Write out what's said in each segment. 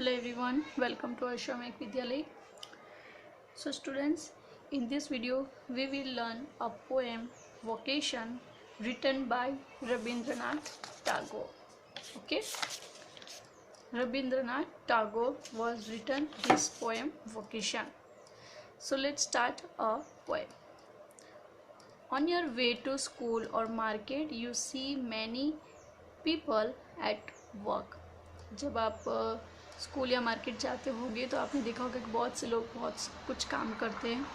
Hello everyone, welcome to Ashramak Vidyalay. So students, in this video we will learn a poem Vocation written by Rabindranath Tagore. Okay, Rabindranath Tagore was written this poem Vocation. So let's start a poem. On your way to school or market you see many people at work. जब आप school या market जाते होंगे तो आपने देखा होगा कि बहुत से लोग बहुत कुछ काम करते हैं.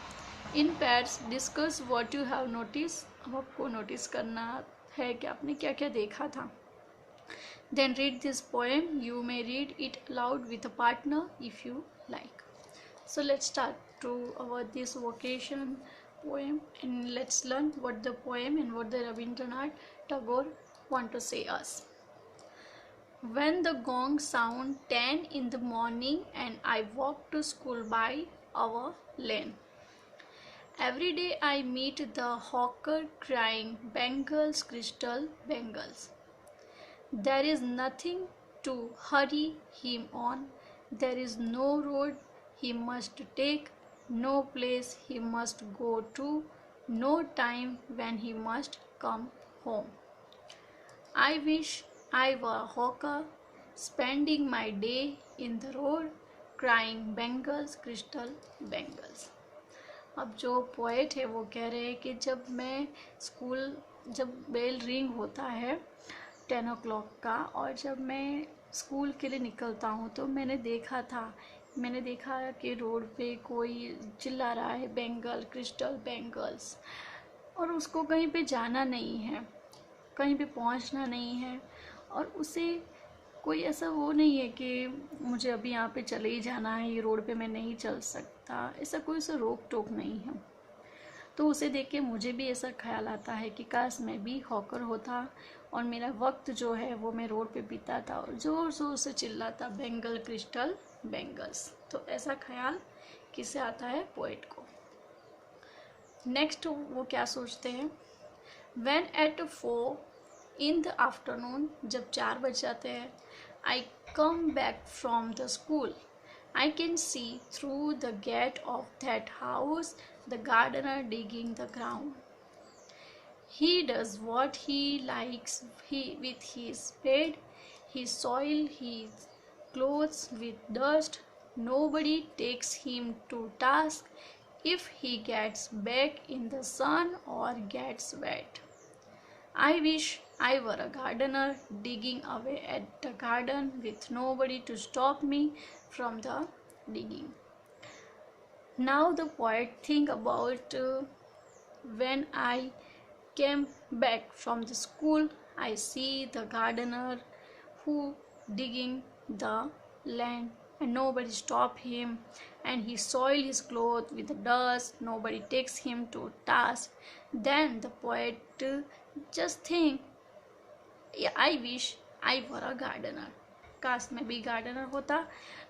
In pairs discuss what you have notice. अब आपको नोटिस करना है कि आपने क्या क्या देखा था. Then read this poem. You may read it aloud with a partner if you like. So let's start to our this vocation poem and let's learn what the poem and what the Rabindranath Tagore want to say us. When the gong sound 10 in the morning and I walk to school by our lane. Every day I meet the hawker crying bangles, crystal bangles. There is nothing to hurry him on. There is no road he must take, no place he must go to, no time when he must come home. I wish I were a hawker, spending my day in the road, crying bangles, crystal bangles. अब जो poet है वो कह रहे हैं कि जब bell ring होता है 10 o'clock का और जब मैं स्कूल के लिए निकलता हूँ तो मैंने देखा कि रोड पे कोई चिल्ला रहा है बेंगल, क्रिस्टल बेंगल्स, और उसको कहीं पे जाना नहीं है, कहीं पे पहुंचना नहीं है, और उसे कोई ऐसा वो नहीं है कि मुझे अभी यहाँ पे चले ही जाना है, ये रोड पे मैं नहीं चल सकता, ऐसा कोई उसे रोक टोक नहीं है. तो उसे देख के मुझे भी ऐसा ख्याल आता है कि काश मैं भी हॉकर होता और मेरा वक्त जो है वो मैं रोड पे बिताता और ज़ोर ज़ोर से चिल्लाता बेंगल, क्रिस्टल बेंगल्स. तो ऐसा ख्याल किसे आता है? पोएट को. नेक्स्ट वो क्या सोचते हैं? When at 4 in the afternoon, जब 4 बज जाते हैं, I come back from the school. I can see through the gate of that house the gardener digging the ground. He does what he likes with his spade. He soils his clothes with dust. Nobody takes him to task if he gets back in the sun or gets wet. I wish I were a gardener digging away at the garden with nobody to stop me from the digging. Now the poet think about when I came back from the school, I see the gardener who digging the land and nobody stop him, and he soil his clothes with the dust, nobody takes him to task. Then the poet just think, I wish I were a gardener. काश मैं भी gardener होता,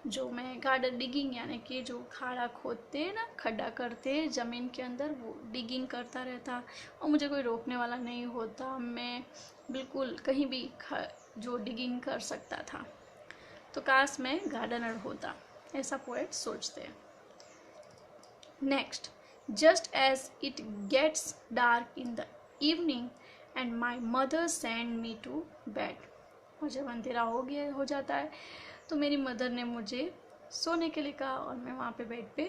जो मैं garden digging यानी कि जो खाड़ा खोदते हैं ना, खड्डा करते हैं ज़मीन के अंदर, वो डिगिंग करता रहता और मुझे कोई रोकने वाला नहीं होता, मैं बिल्कुल कहीं भी जो डिगिंग कर सकता था. तो काश मैं गार्डनर होता, ऐसा पोएट सोचते हैं. Next, just as it gets dark in the evening and my mother send me to bed. और जब अंधेरा हो जाता है तो मेरी मदर ने मुझे सोने के लिए कहा और मैं वहाँ पे बेड पे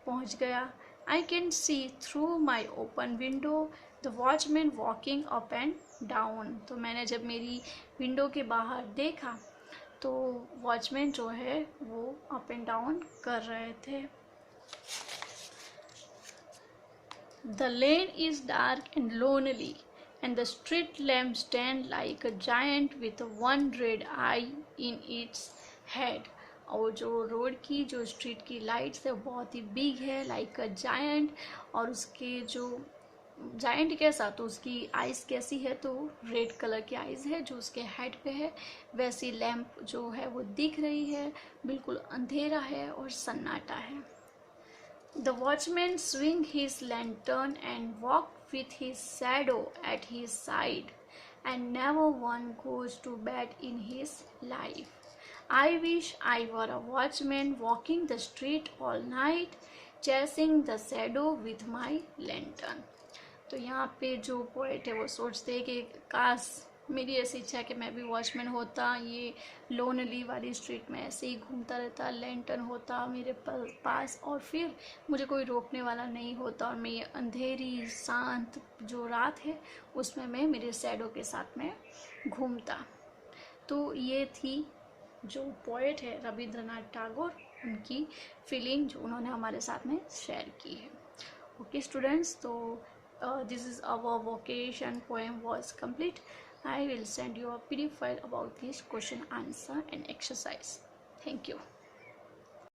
पहुँच गया. I can see through my open window the watchman walking up and down. तो मैंने जब मेरी विंडो के बाहर देखा तो वॉचमैन जो है वो अप एंड डाउन कर रहे थे. The lane is dark and lonely and the street lamp stand like a giant with one red eye in its head. और जो रोड की जो स्ट्रीट की लाइट्स है बहुत ही बिग है, लाइक अ जायंट, और उसके जो जायंट कैसा, तो उसकी आइज़ कैसी है, तो रेड कलर की आइज़ है जो उसके हेड पे है, वैसी लैम्प जो है वो दिख रही है, बिल्कुल अंधेरा है और सन्नाटा है. The watchman swing his lantern and walk with his shadow at his side, and never one goes to bed in his life. I wish I were a watchman walking the street all night, chasing the shadow with my lantern. तो यहाँ पे जो poet है वो सोचते हैं कि काश मेरी ऐसी इच्छा है कि मैं भी वॉचमैन होता, ये लोनली वाली स्ट्रीट में ऐसे ही घूमता रहता, लैंटर्न होता मेरे पास, और फिर मुझे कोई रोकने वाला नहीं होता, और मैं ये अंधेरी शांत जो रात है उसमें मैं मेरे शैडो के साथ में घूमता। तो ये थी जो पोएट है रविंद्रनाथ टैगोर, उनकी फीलिंग जो उन्होंने हमारे साथ में शेयर की है। ओके स्टूडेंट्स, तो this is our vocation poem was complete. I will send you a PDF file about this question, answer and exercise. Thank you.